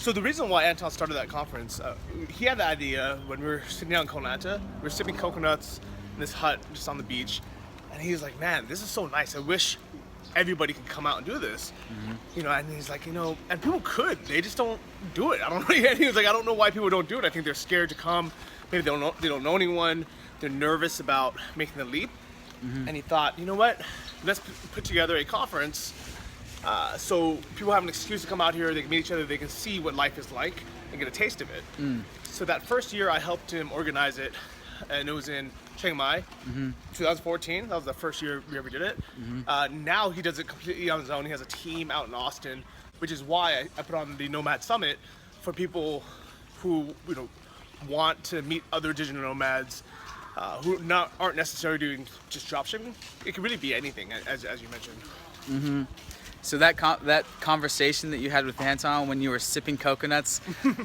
So the reason why Anton started that conference, he had the idea when we were sitting down in Koh Lanta. We were sipping coconuts in this hut just on the beach, and he was like, "Man, this is so nice. I wish everybody could come out and do this." You know, and he's like, you know, and people could. They just don't do it. I don't know. He was like, I don't know why people don't do it. I think they're scared to come. Maybe they don't know anyone. They're nervous about making the leap. And he thought, you know what? Let's put together a conference. So people have an excuse to come out here, they can meet each other, they can see what life is like and get a taste of it. So that first year I helped him organize it, and it was in Chiang Mai, 2014. That was the first year we ever did it. Now he does it completely on his own. He has a team out in Austin, which is why I put on the Nomad Summit for people who want to meet other digital nomads who aren't necessarily doing just dropshipping. It could really be anything, as you mentioned. So that conversation that you had with Anton when you were sipping coconuts,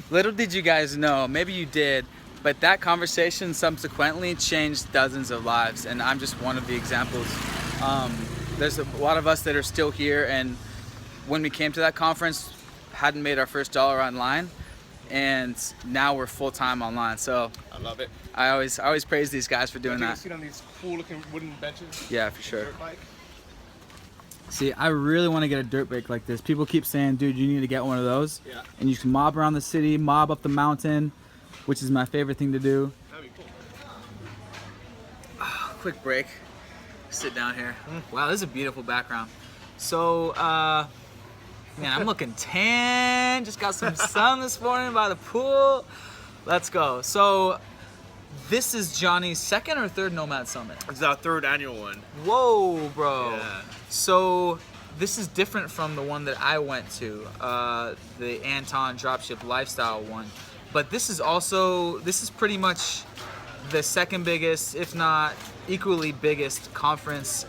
little did you guys know, maybe you did, but that conversation subsequently changed dozens of lives, and I'm just one of the examples. There's a lot of us that are still here, and when we came to that conference, hadn't made our first dollar online, and now we're full-time online. So I love it. I always praise these guys for doing that. Sit on these cool-looking wooden benches. Yeah, for sure. Dirt bike. See, I really want to get a dirt bike like this. People keep saying, dude, you need to get one of those. Yeah. And you can mob around the city, mob up the mountain, which is my favorite thing to do. That'd be cool. Quick break. Sit down here. Wow, this is a beautiful background. So, man, I'm looking tan. Just got some sun this morning by the pool. Let's go. So, this is Johnny's second or third Nomad Summit? It's our third annual one. Whoa, bro. Yeah. So this is different from the one that I went to, the Anton Dropship Lifestyle one. But this is pretty much the second biggest, if not equally biggest conference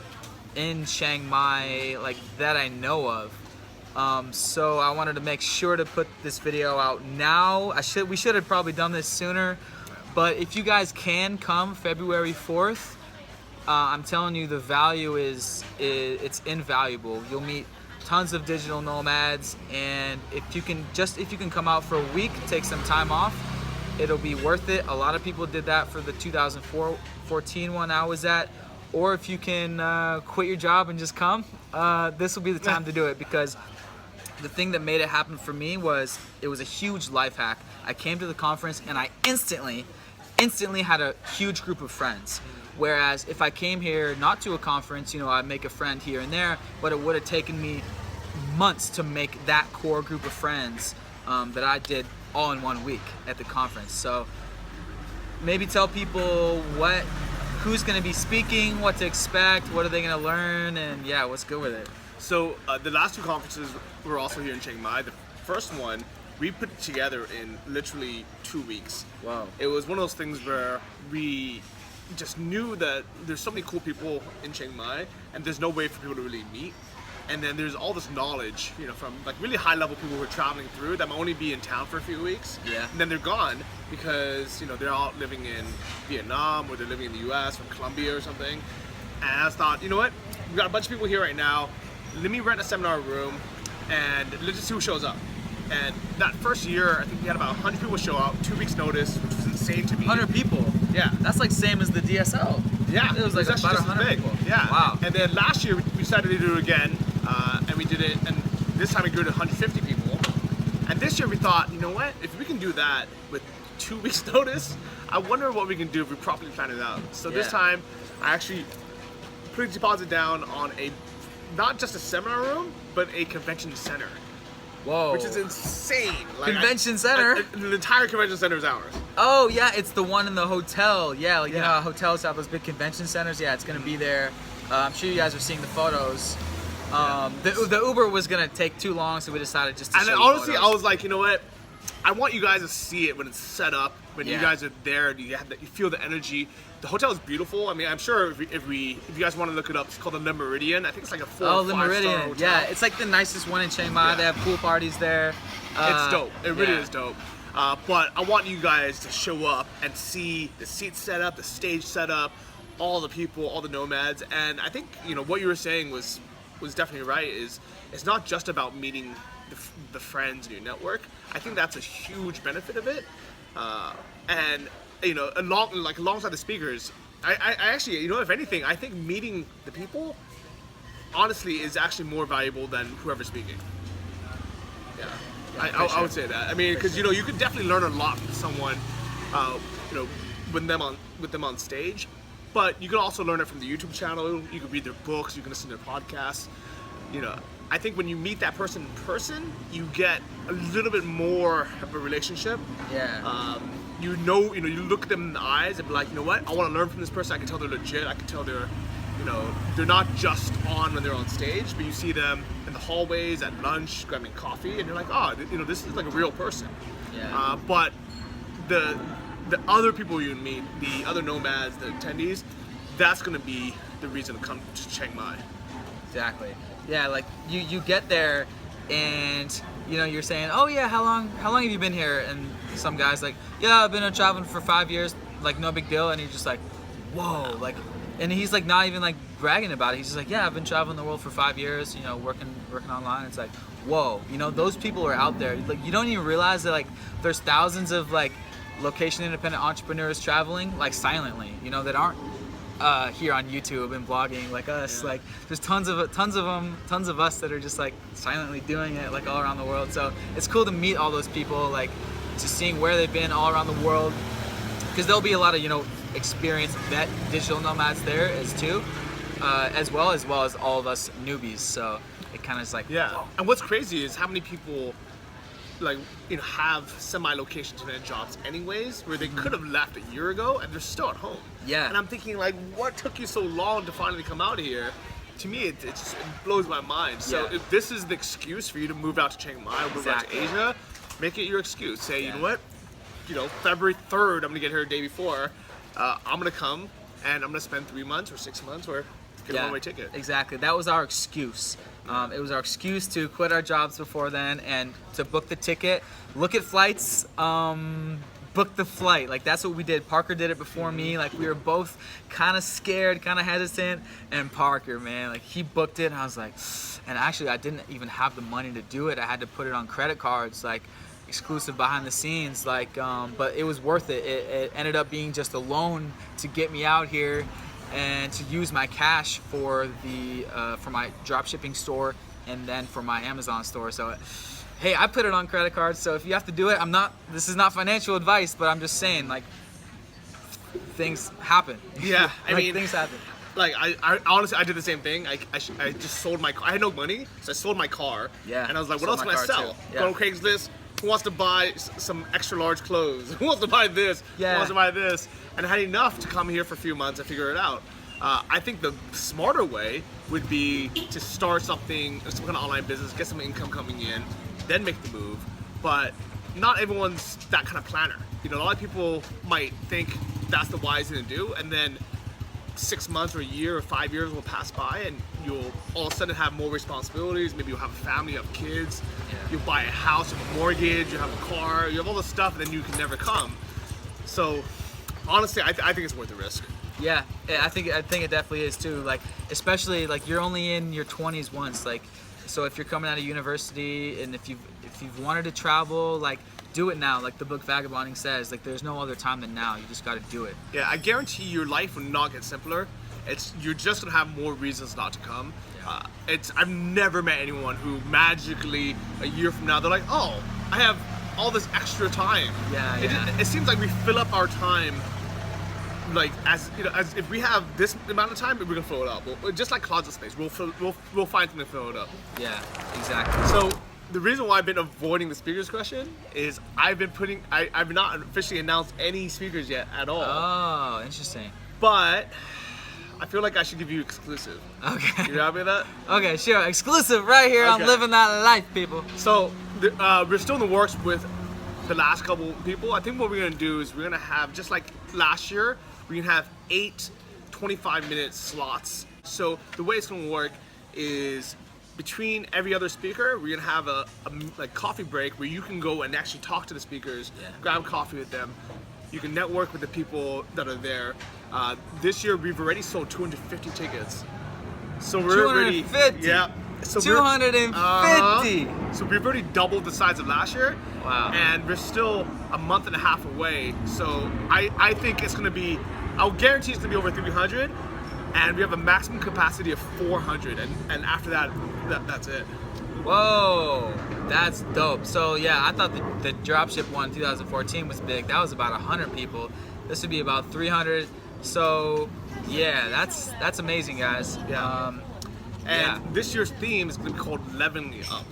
in Chiang Mai, like that I know of. So I wanted to make sure to put this video out now. We should have probably done this sooner. But if you guys can come February 4th, I'm telling you, the value it's invaluable. You'll meet tons of digital nomads, and if you can come out for a week, take some time off, it'll be worth it. A lot of people did that for the 2014 one I was at. Or if you can quit your job and just come, this will be the time to do it, because the thing that made it happen for me was it was a huge life hack. I came to the conference and I instantly had a huge group of friends. Whereas if I came here not to a conference, I'd make a friend here and there, but it would have taken me months to make that core group of friends that I did all in 1 week at the conference. So maybe tell people who's going to be speaking, what to expect, what are they going to learn, and yeah, what's good with it. So the last two conferences were also here in Chiang Mai. The first one, we put it together in literally 2 weeks. Wow. It was one of those things where we just knew that there's so many cool people in Chiang Mai, and there's no way for people to really meet. And then there's all this knowledge, from like really high level people who are traveling through that might only be in town for a few weeks. Yeah. And then they're gone because, they're all living in Vietnam, or they're living in the US or Colombia or something. And I thought, you know what? We've got a bunch of people here right now. Let me rent a seminar room and let's just see who shows up. And that first year, I think we had about 100 people show up, 2 weeks notice, which was insane to me. 100 people? Yeah. That's like same as the DSL. Yeah. It was like actually about just 100 big. people. Yeah. Wow. And then last year, we decided to do it again, and we did it, and this time we grew to 150 people. And this year we thought, you know what? If we can do that with 2 weeks notice, I wonder what we can do if we properly plan it out. So this time, I actually put a deposit down on not just a seminar room, but a convention center. Whoa. Which is insane. Convention center? The entire convention center is ours. Oh yeah, it's the one in the hotel. Yeah, like, Yeah. you know how hotels have those big convention centers? Yeah, it's gonna be there. I'm sure you guys are seeing the photos. The Uber was gonna take too long, so we decided just to And show then you honestly, photos. I was like, you know what? I want you guys to see it when it's set up, when you Yeah. guys are there, and you feel the energy. The hotel is beautiful. I mean, I'm sure if you guys want to look it up, it's called the Le Méridien. I think it's like a 4 or 5 Le star Méridien. hotel. Yeah, it's like the nicest one in Chiang Mai. Yeah. They have pool parties there. It's dope. It really yeah. is dope. But I want you guys to show up and see the seats set up, the stage set up, all the people, all the nomads. And I think what you were saying was definitely right. It's not just about meeting the friends in your network. I think that's a huge benefit of it. And you know, alongside the speakers, I actually, you know, if anything, I think meeting the people honestly is actually more valuable than whoever's speaking. Yeah, I would say that. I mean, because you know, you could definitely learn a lot from someone, you know, with them on stage, but you can also learn it from the YouTube channel. You can read their books, you can listen to their podcasts. You know, I think when you meet that person in person, you get a little bit more of a relationship. Yeah. You know, you look at them in the eyes and be like, you know what, I want to learn from this person. I can tell they're legit. I can tell they're, you know, they're not just on when they're on stage, but you see them in the hallways, at lunch, grabbing coffee, and you're like, oh, you know, this is like a real person. Yeah. But the other people you meet, the other nomads, the attendees, that's going to be the reason to come to Chiang Mai. Exactly. Yeah, like you get there and you know, you're saying, oh yeah, how long have you been here? And some guy's like, yeah, I've been traveling for 5 years, like no big deal. And you're just like, whoa, like, and he's like not even like bragging about it. He's just like, yeah, I've been traveling the world for 5 years, you know, working online. It's like, whoa, you know, those people are out there. Like, you don't even realize that like there's thousands of like location independent entrepreneurs traveling like silently, you know, that aren't here on YouTube and blogging like us. Yeah. Like there's tons of us that are just like silently doing it like all around the world. So it's cool to meet all those people, like just seeing where they've been all around the world, because there'll be a lot of, you know, experienced vet digital nomads there as well as all of us newbies. So it kind of is like, yeah. Whoa. And what's crazy is how many people, like, you know, have semi-location internet jobs anyways, where they could have left a year ago and they're still at home. Yeah. And I'm thinking, like, what took you so long to finally come out here? To me, it blows my mind. So if this is the excuse for you to move out to Chiang Mai, move out to Asia, make it your excuse. Say, you know what? You know, February 3rd, I'm gonna get here a day before. I'm gonna come and I'm gonna spend 3 months or 6 months or get a one-way ticket. Exactly. That was our excuse. It was our excuse to quit our jobs before then and to book the ticket, look at flights, book the flight. Like that's what we did. Parker did it before me. Like we were both kind of scared, kind of hesitant, and Parker, man, like he booked it and I was like, and actually I didn't even have the money to do it. I had to put it on credit cards, like exclusive behind the scenes, like, but it was worth it. It ended up being just a loan to get me out here and to use my cash for my drop shipping store and then for my Amazon store. So hey, I put it on credit cards, so if you have to do it, this is not financial advice, but I'm just saying, like, things happen. Yeah, I like, mean, things happen. Like, I honestly, I did the same thing. I just sold my car. I had no money, so I sold my car. Yeah. And I was like, what else can I sell? Go on Craigslist. Who wants to buy some extra large clothes? Who wants to buy this? Yeah. Who wants to buy this? And I had enough to come here for a few months and figure it out. I think the smarter way would be to start some kind of online business, get some income coming in, then make the move. But not everyone's that kind of planner. You know, a lot of people might think that's the wise thing to do, and then 6 months or a year or 5 years will pass by and you'll all of a sudden have more responsibilities. Maybe you'll have a family, you have kids, you'll buy a house, you have a mortgage, you have a car, you have all this stuff, and then you can never come. So honestly, I think it's worth the risk. Yeah, I think it definitely is too. Like, especially like you're only in your 20s once. Like, so if you're coming out of university and if you've wanted to travel, like, do it now. Like the book Vagabonding says, like there's no other time than now. You just got to do it. Yeah, I guarantee your life will not get simpler. You're just gonna have more reasons not to come. Yeah. I've never met anyone who magically a year from now they're like, oh, I have all this extra time. Yeah. It seems like we fill up our time. Like as if we have this amount of time, we're gonna fill it up. Just like closet space, we'll find something to fill it up. Yeah, exactly. So the reason why I've been avoiding the speakers question is I've not officially announced any speakers yet at all. Oh, interesting. But I feel like I should give you exclusive. Okay. You happy with that? Okay, sure. Exclusive right here on Living That Life, people. So we're still in the works with the last couple people. I think what we're gonna do is we're gonna have, just like last year, we're gonna have 8 25-minute slots. So the way it's gonna work is between every other speaker, we're gonna have a like coffee break where you can go and actually talk to the speakers, grab coffee with them. You can network with the people that are there. This year we've already sold 250 tickets. So we're 250. already, So 250. So we've already doubled the size of last year. Wow. And we're still a month and a half away. So I think it's gonna be, I'll guarantee it's gonna be over 300, and we have a maximum capacity of 400, and after that, that's it. Whoa, that's dope. So yeah, I thought the Dropship one in 2014 was big. That was about 100 people. This would be about 300. So yeah, that's amazing, guys. Yeah. And this year's theme is going to be called Leveling Up,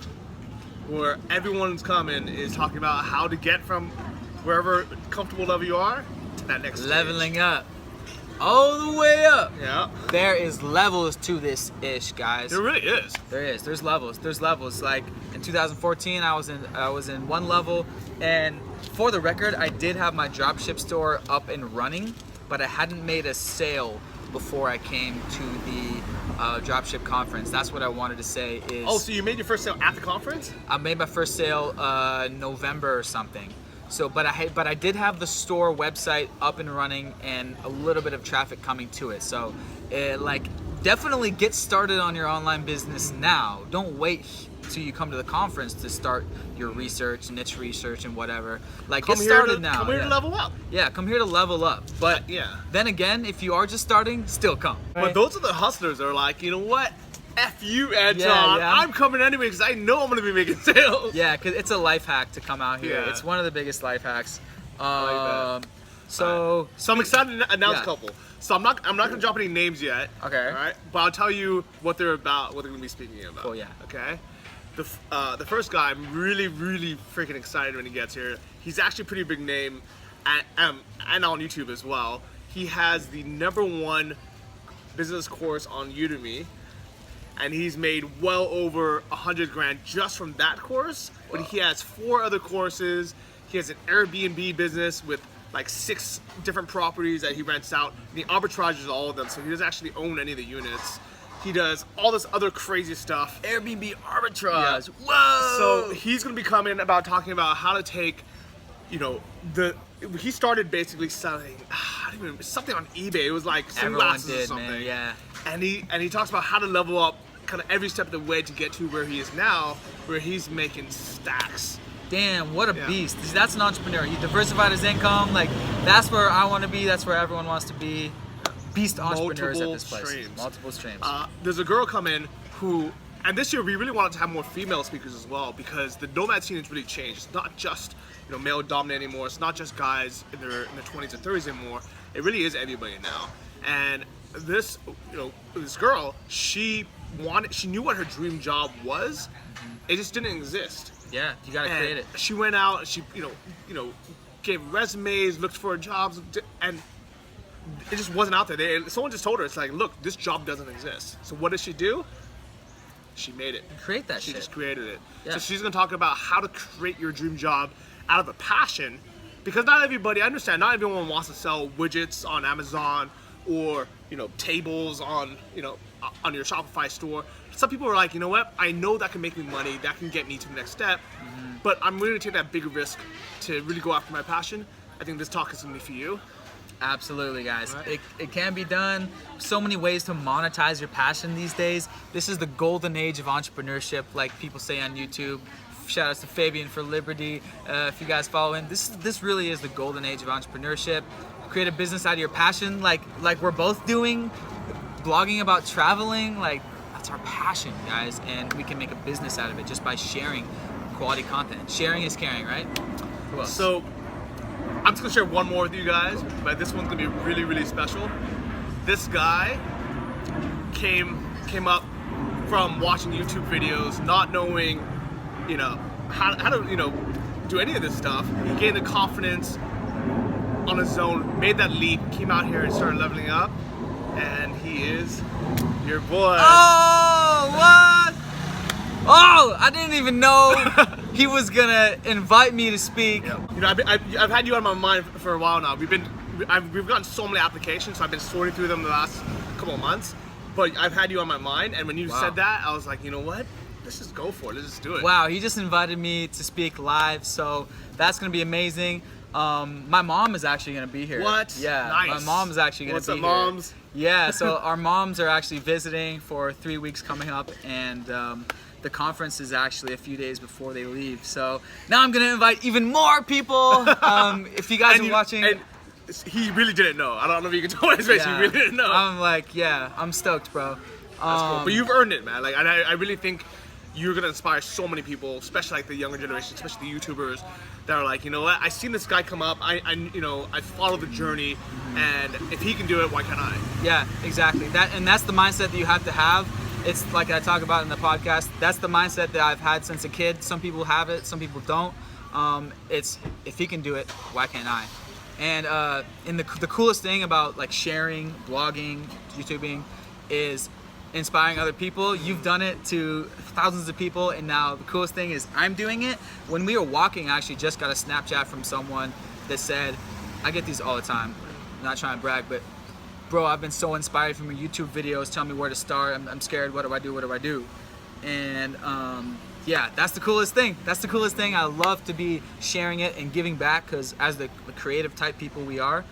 where everyone's coming is talking about how to get from wherever comfortable level you are to that next Leveling stage. up. All the way up. Yeah. There is levels to this ish, guys. There really is. There is. There's levels. There's levels. Like in 2014, I was in one level, and for the record, I did have my dropship store up and running, but I hadn't made a sale before I came to the dropship conference. That's what I wanted to say is. Oh, so you made your first sale at the conference? I made my first sale November or something. So, but I did have the store website up and running and a little bit of traffic coming to it. So, like, definitely get started on your online business now. Don't wait till you come to the conference to start your research, niche research, and whatever. Like, get started now. Come here to level up. Yeah, come here to level up. But then again, if you are just starting, still come. But those are the hustlers that are like, you know what? F you, Anton. Yeah. I'm coming anyway because I know I'm going to be making sales. Yeah, because it's a life hack to come out here. Yeah. It's one of the biggest life hacks. I like that. So I'm excited to announce Yeah. a couple. So I'm not gonna drop any names yet. Okay. All right. But I'll tell you what they're about, what they're gonna be speaking about. Cool, yeah. Okay. The first guy, I'm really freaking excited when he gets here. He's actually a pretty big name, and on YouTube as well. He has the #1 business course on Udemy, and he's made well over 100 grand just from that course. Wow. But he has 4 other courses. He has an Airbnb business with like 6 different properties that he rents out, and he arbitrages all of them, so he doesn't actually own any of the units. He does all this other crazy stuff. Airbnb arbitrage. Yeah. Whoa! So he's gonna be coming about talking about how to take, you know, he started basically selling I don't even, something on eBay. It was like sunglasses or something. Man, yeah. And he talks about how to level up kind of every step of the way to get to where he is now, where he's making stacks. Damn, what a beast. That's an entrepreneur. He diversified his income. Like, that's where I want to be. That's where everyone wants to be. Beast entrepreneurs at this place. Multiple streams. There's a girl come in who, and this year we really wanted to have more female speakers as well, because the nomad scene has really changed. It's not just, you know, male dominant anymore. It's not just guys in their 20s and 30s anymore. It really is everybody now. And this, you know, this girl, she knew what her dream job was. It just didn't exist. Yeah, you gotta create it. She went out, she you know gave resumes, looked for jobs, and it just wasn't out there. Someone just told her, it's like, look, this job doesn't exist. So what did she do? She made it. Create that She shit. just created it. Yeah. So she's gonna talk about how to create your dream job out of a passion, because not everybody, I understand, not everyone wants to sell widgets on Amazon or, you know, tables on, you know, on your Shopify store. Some people are like, you know what, I know that can make me money, that can get me to the next step, but I'm willing to take that bigger risk to really go after my passion. I think this talk is gonna be for you. Absolutely, guys. Right. It can be done. So many ways to monetize your passion these days. This is the golden age of entrepreneurship, like people say on YouTube. Shout outs to Fabian for Liberty. If you guys follow him, this really is the golden age of entrepreneurship. Create a business out of your passion, like we're both doing. Blogging about traveling, like, that's our passion, guys, and we can make a business out of it just by sharing quality content. Sharing is caring, right? Who else? So I'm just gonna share one more with you guys, but this one's gonna be really special. This guy came up from watching YouTube videos, not knowing, you know, how to, you know, do any of this stuff. He gained the confidence on his own, made that leap, came out here and started leveling up, and he is your boy. Oh, what? Oh, I didn't even know he was gonna invite me to speak. Yeah. You know, I've had you on my mind for a while now. We've gotten so many applications, so I've been sorting through them the last couple of months. But I've had you on my mind, and when you said that, I was like, you know what? Let's just go for it. Let's just do it. Wow, he just invited me to speak live, so that's gonna be amazing. My mom is actually gonna be here. What? Yeah, Nice. my mom's actually gonna What's be up, here. moms? Yeah, so our moms are actually visiting for 3 weeks coming up, and the conference is actually a few days before they leave. So now I'm gonna invite even more people. If you guys are watching, and he really didn't know. I don't know if you can tell his face. yeah, He really didn't know. I'm like, yeah, I'm stoked, bro. That's cool. But you've earned it, man. Like, and I really think you're gonna inspire so many people, especially like the younger generation, especially the YouTubers that are like, you know what? I seen this guy come up. I followed the journey, and if he can do it, why can't I? Yeah, exactly. That's the mindset that you have to have. It's like I talk about in the podcast. That's the mindset that I've had since a kid. Some people have it, some people don't. It's if he can do it, why can't I? And the coolest thing about like sharing, blogging, YouTubing is inspiring other people. You've done it to thousands of people, and now the coolest thing is I'm doing it. When we were walking, I actually just got a Snapchat from someone that said, I get these all the time, I'm not trying to brag, but bro, I've been so inspired from your YouTube videos. Tell me where to start. I'm scared. What do I do? What do I do? And yeah, that's the coolest thing. That's the coolest thing. I love to be sharing it and giving back, because as the creative type people we are,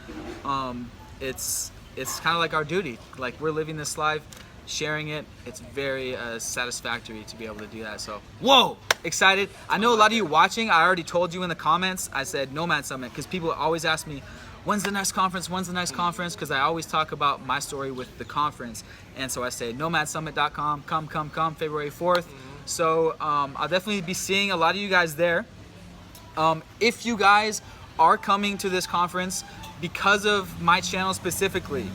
it's kind of like our duty. Like, we're living this life, sharing it. It's very satisfactory to be able to do that. So, whoa, excited. I know a lot of you watching, I already told you in the comments, I said Nomad Summit, because people always ask me, when's the next conference? When's the next conference? Because I always talk about my story with the conference. And so I say nomadsummit.com, come, February 4th. So I'll definitely be seeing a lot of you guys there. If you guys are coming to this conference because of my channel specifically,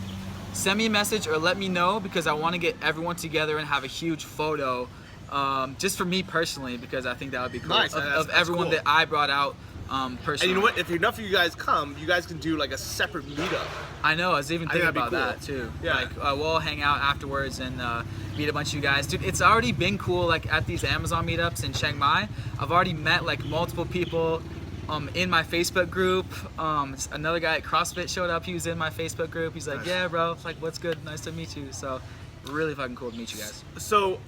send me a message or let me know, because I want to get everyone together and have a huge photo, just for me personally, because I think that would be cool. Nice. Of That's everyone cool. that I brought out personally. And you know what? If enough of you guys come, you guys can do like a separate meetup. I know, I was even I think thinking that'd about be cool. that too. Yeah. Like, we'll all hang out afterwards and meet a bunch of you guys. Dude, it's already been cool, like at these Amazon meetups in Chiang Mai. I've already met like multiple people in my Facebook group. Another guy at CrossFit showed up, he was in my Facebook group. He's like, Nice. yeah bro, it's like, what's good, nice to meet you. So really fucking cool to meet you guys. So,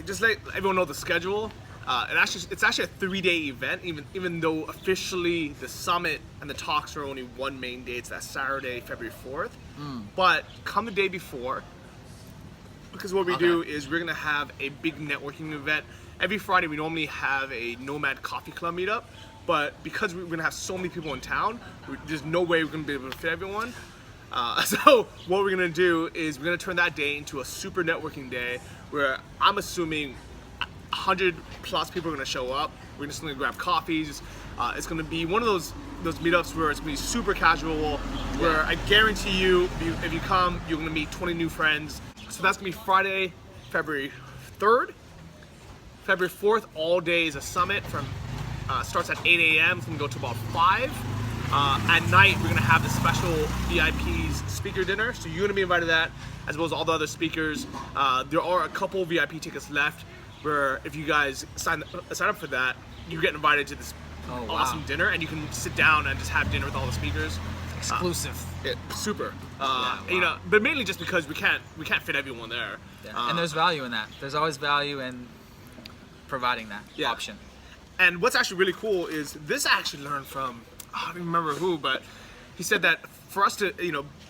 just let everyone know the schedule. It's actually a 3-day event, even though officially the summit and the talks are only one main day. It's that Saturday, February 4th. But come the day before, because what we do is we're gonna have a big networking event. Every Friday we normally have a Nomad Coffee Club meetup, but because we're gonna have so many people in town, there's no way we're gonna be able to fit everyone. So what we're gonna do is we're gonna turn that day into a super networking day, where I'm assuming 100 plus people are gonna show up. We're just gonna grab coffees. It's gonna be one of those meetups where it's gonna be super casual, where I guarantee you, if you come, you're gonna meet 20 new friends. So that's gonna be Friday, February 3rd. February 4th, all day is a summit from starts at 8 a.m. It's gonna go to about 5. At night, we're gonna have the special VIPs speaker dinner. So you're gonna be invited to that, as well as all the other speakers. There are a couple VIP tickets left, where if you guys sign up for that, you get invited to this awesome dinner, and you can sit down and just have dinner with all the speakers. Exclusive. Super. Wow. You know, but mainly just because we can't fit everyone there. Yeah. And there's value in that. There's always value in providing that option. And what's actually really cool is this I actually learned from, I don't even remember who, but he said that for us to,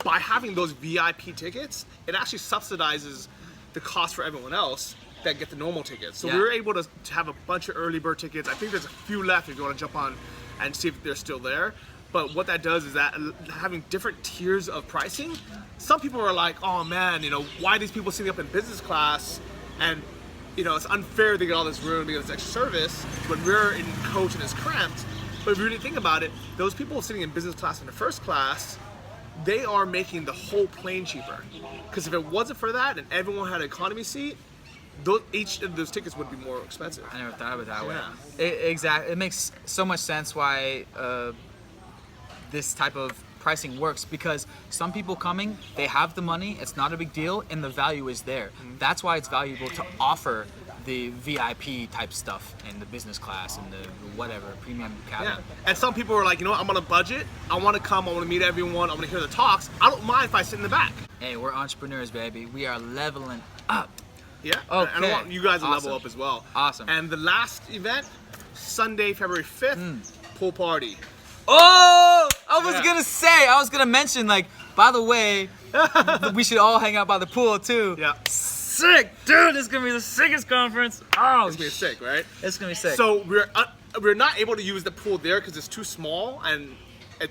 by having those VIP tickets, it actually subsidizes the cost for everyone else that get the normal tickets. So we were able to have a bunch of early bird tickets. I think there's a few left if you want to jump on and see if they're still there. But what that does is that having different tiers of pricing, some people are like, oh man, why are these people sitting up in business class? And it's unfair they get all this room, they get this extra service when we're in coach and it's cramped. But if you really think about it, those people sitting in business class and the first class, they are making the whole plane cheaper. Because if it wasn't for that and everyone had an economy seat, each of those tickets would be more expensive. I never thought of it that way. Exactly. It makes so much sense why this type of pricing works, because some people coming, they have the money, it's not a big deal, and the value is there. That's why it's valuable to offer the VIP type stuff in the business class and the whatever premium cabin. Yeah. And some people are like, I'm on a budget. I want to come. I want to meet everyone. I want to hear the talks. I don't mind if I sit in the back. Hey, we're entrepreneurs, baby. We are leveling up. Yeah. Okay. And I want you guys to level up as well. Awesome. And the last event, Sunday, February 5th, pool party. Oh, I was Yeah. I was gonna mention, like, by the way, we should all hang out by the pool too. Yeah. Sick, dude. This is gonna be the sickest conference. Oh, It's gonna be sick, right? It's gonna be sick. So we're not able to use the pool there because it's too small and a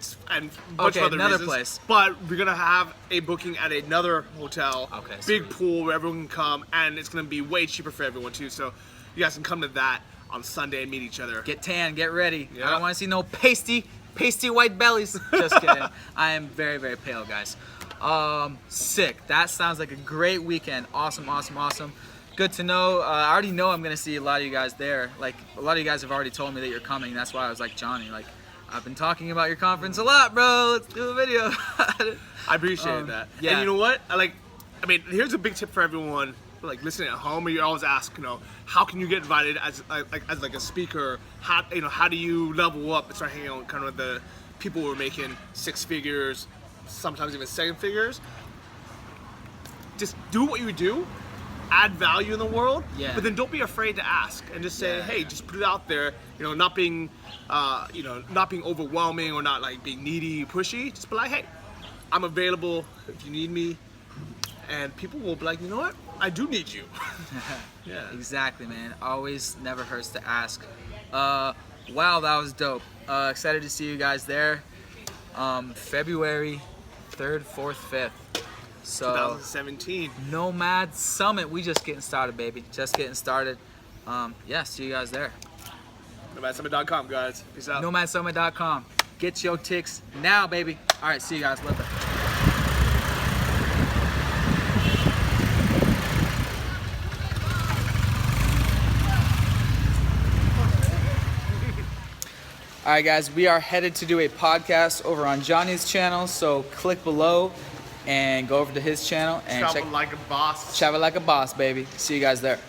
bunch of other another reasons. place. But we're gonna have a booking at another hotel. Okay, Big sweet. pool where everyone can come, and it's gonna be way cheaper for everyone too. So you guys can come to that on Sunday and meet each other. Get tan, get ready. Yeah. I don't want to see no pasty white bellies. Just kidding. I am very, very pale, guys. Sick. That sounds like a great weekend. Awesome, awesome, awesome. Good to know. I already know I'm gonna see a lot of you guys there. Like, a lot of you guys have already told me that you're coming. That's why I was like, Johnny, like, I've been talking about your conference a lot, bro. Let's do a video. I appreciate that. yeah. And you know what? I mean, here's a big tip for everyone, like listening at home. You always ask, how can you get invited as a speaker? How do you level up and start hanging out kind of with the people who are making six figures, sometimes even seven figures? Just do what you do, add value in the world, Yeah. but then don't be afraid to ask and just say, Yeah. hey, just put it out there. Not being, not being overwhelming or not like being needy, pushy. Just be like, hey, I'm available if you need me, and people will be like, you know what, I do need you. Yeah. Exactly, man. Always never hurts to ask. Wow, that was dope. Excited to see you guys there. February 3rd, 4th, 5th. So 2017. Nomad Summit. We just getting started, baby. Just getting started. Yeah, see you guys there. NomadSummit.com, guys. Peace out. NomadSummit.com. Get your ticks now, baby. All right, see you guys. Love it. All right, guys, we are headed to do a podcast over on Johnny's channel, so click below and go over to his channel and Travel check like a boss. Travel like a boss, baby. See you guys there.